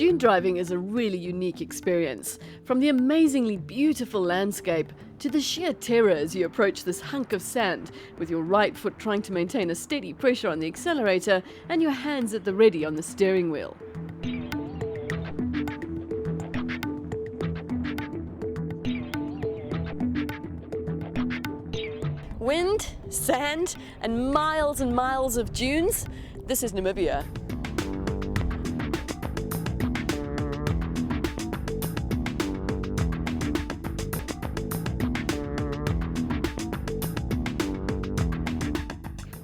Dune driving is a really unique experience. From the amazingly beautiful landscape to the sheer terror as you approach this hunk of sand, with your right foot trying to maintain a steady pressure on the accelerator and your hands at the ready on the steering wheel. Wind, sand, and miles of dunes. This is Namibia.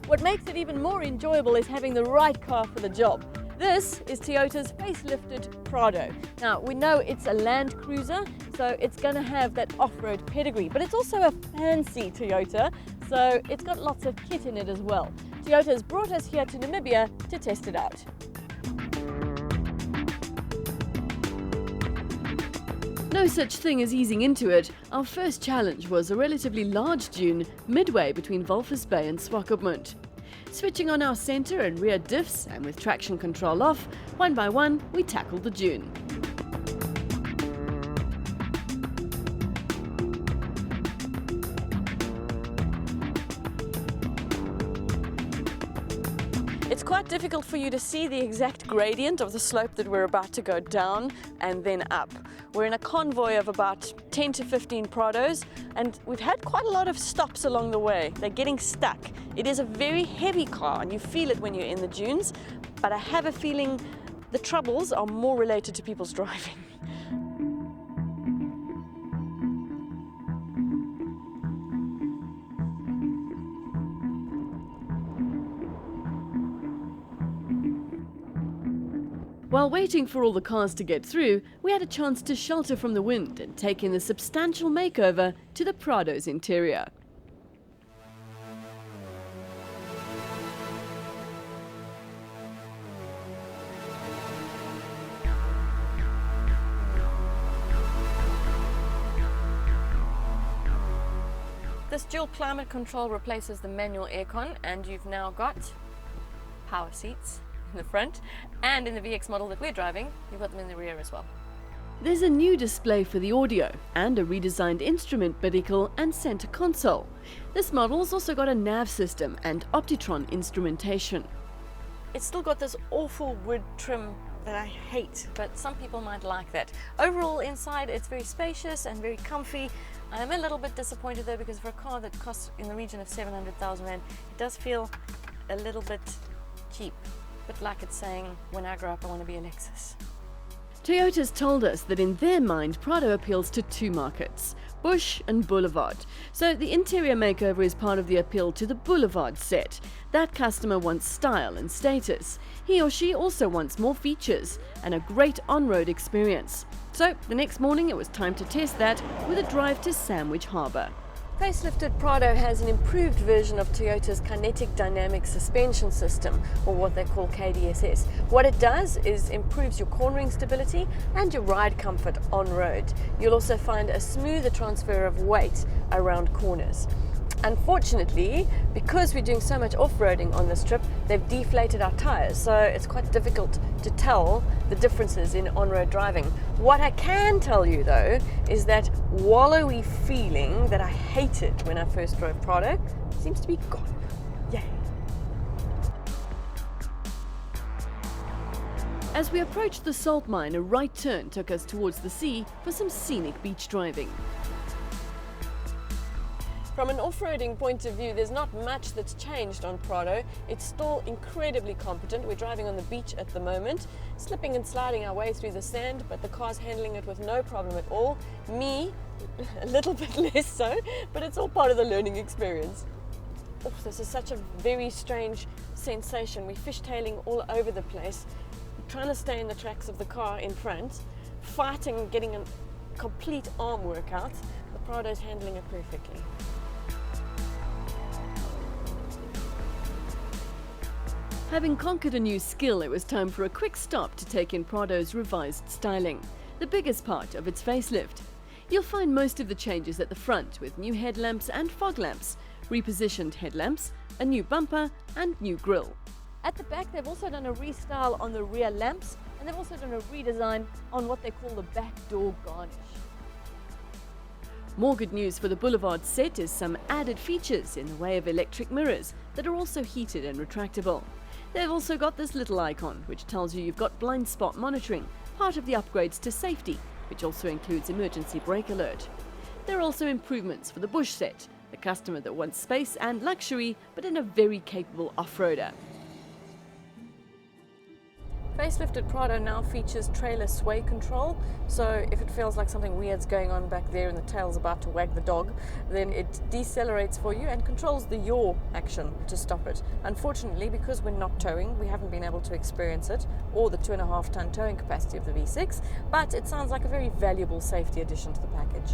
What makes it even more enjoyable is having the right car for the job. This is Toyota's facelifted Prado. Now, we know it's a Land Cruiser, so it's going to have that off-road pedigree, but it's also a fancy Toyota, so it's got lots of kit in it as well. Toyota has brought us here to Namibia to test it out. No such thing as easing into it. Our first challenge was a relatively large dune midway between Walvis Bay and Swakopmund. Switching on our centre and rear diffs and with traction control off, one by one we tackled the dune. It's quite difficult for you to see the exact gradient of the slope that we're about to go down and then up. We're in a convoy of about 10 to 15 Prados, and we've had quite a lot of stops along the way. They're getting stuck. It is a very heavy car and you feel it when you're in the dunes, but I have a feeling the troubles are more related to people's driving. While waiting for all the cars to get through, we had a chance to shelter from the wind and take in the substantial makeover to the Prado's interior. This dual climate control replaces the manual aircon, and you've now got power seats in the front, and in the VX model that we're driving, you've got them in the rear as well. There's a new display for the audio and a redesigned instrument binnacle and center console. This model's also got a nav system and Optitron instrumentation. It's still got this awful wood trim that I hate, but some people might like that. Overall, inside it's very spacious and very comfy. I'm a little bit disappointed though, because for a car that costs in the region of 700,000 Rand, it does feel a little bit cheap. But like it's saying, when I grow up I want to be a Lexus. Toyota's told us that in their mind Prado appeals to two markets, Bush and Boulevard. So the interior makeover is part of the appeal to the Boulevard set. That customer wants style and status. He or she also wants more features and a great on-road experience. So the next morning it was time to test that with a drive to Sandwich Harbour. Facelifted Prado has an improved version of Toyota's kinetic dynamic suspension system, or what they call KDSS. What it does is improves your cornering stability and your ride comfort on road. You'll also find a smoother transfer of weight around corners. Unfortunately, because we're doing so much off-roading on this trip, they've deflated our tires, so it's quite difficult to tell the differences in on-road driving. What I can tell you though is that wallowy feeling that I hated when I first drove Prado seems to be gone. Yay! As we approached the salt mine, a right turn took us towards the sea for some scenic beach driving. From an off-roading point of view, there's not much that's changed on Prado. It's still incredibly competent. We're driving on the beach at the moment, slipping and sliding our way through the sand, but the car's handling it with no problem at all. Me, a little bit less so, but it's all part of the learning experience. Oh, this is such a very strange sensation. We're fishtailing all over the place, trying to stay in the tracks of the car in front, fighting, getting a complete arm workout. The Prado's handling it perfectly. Having conquered a new skill, it was time for a quick stop to take in Prado's revised styling, the biggest part of its facelift. You'll find most of the changes at the front, with new headlamps and fog lamps, repositioned headlamps, a new bumper and new grille. At the back, they've also done a restyle on the rear lamps, and they've also done a redesign on what they call the back door garnish. More good news for the Boulevard set is some added features in the way of electric mirrors that are also heated and retractable. They've also got this little icon which tells you you've got blind spot monitoring, part of the upgrades to safety, which also includes emergency brake alert. There are also improvements for the Bush set, the customer that wants space and luxury but in a very capable off-roader. Facelifted Prado now features trailer sway control, so if it feels like something weird's going on back there and the tail's about to wag the dog, then it decelerates for you and controls the yaw action to stop it. Unfortunately, because we're not towing, we haven't been able to experience it or the 2.5 ton towing capacity of the V6, but it sounds like a very valuable safety addition to the package.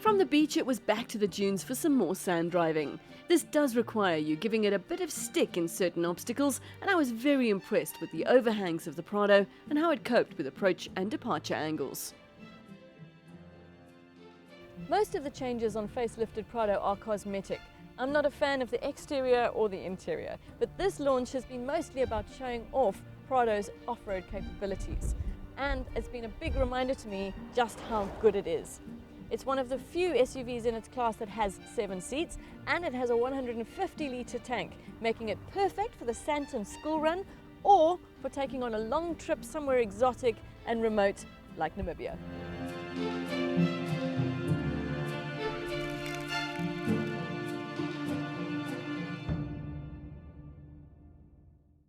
From the beach it was back to the dunes for some more sand driving. This does require you giving it a bit of stick in certain obstacles, and I was very impressed with the overhangs of the Prado and how it coped with approach and departure angles. Most of the changes on facelifted Prado are cosmetic. I'm not a fan of the exterior or the interior, but this launch has been mostly about showing off Prado's off-road capabilities. And it's been a big reminder to me just how good it is. It's one of the few SUVs in its class that has 7 seats, and it has a 150-litre tank, making it perfect for the Sandton school run or for taking on a long trip somewhere exotic and remote like Namibia.